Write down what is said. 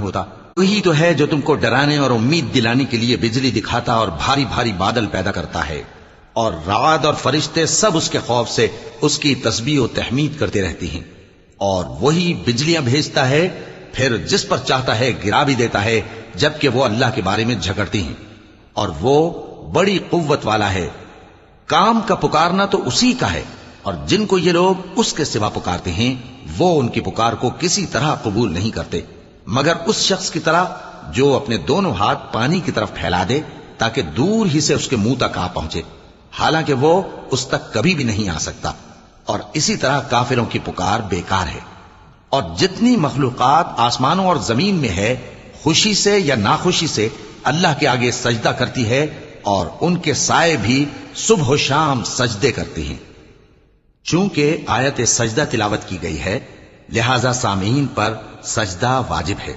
ہوتا۔ وہی تو ہے جو تم کو ڈرانے اور امید دلانے کے لیے بجلی دکھاتا اور بھاری بھاری بادل پیدا کرتا ہے، اور رعد اور فرشتے سب اس کے خوف سے اس کی تسبیح و تحمید کرتے رہتی ہیں۔ اور وہی بجلیاں بھیجتا ہے، پھر جس پر چاہتا ہے گرا بھی دیتا ہے، جبکہ وہ اللہ کے بارے میں جھگڑتی ہیں، اور وہ بڑی قوت والا ہے۔ کام کا پکارنا تو اسی کا ہے، اور جن کو یہ لوگ اس کے سوا پکارتے ہیں وہ ان کی پکار کو کسی طرح قبول نہیں کرتے، مگر اس شخص کی طرح جو اپنے دونوں ہاتھ پانی کی طرف پھیلا دے تاکہ دور ہی سے اس کے منہ تک آ پہنچے، حالانکہ وہ اس تک کبھی بھی نہیں آ سکتا۔ اور اسی طرح کافروں کی پکار بیکار ہے۔ اور جتنی مخلوقات آسمانوں اور زمین میں ہے، خوشی سے یا ناخوشی سے اللہ کے آگے سجدہ کرتی ہے، اور ان کے سائے بھی صبح و شام سجدے کرتی ہیں۔ چونکہ آیت سجدہ تلاوت کی گئی ہے، لہذا سامعین پر سجدہ واجب ہے۔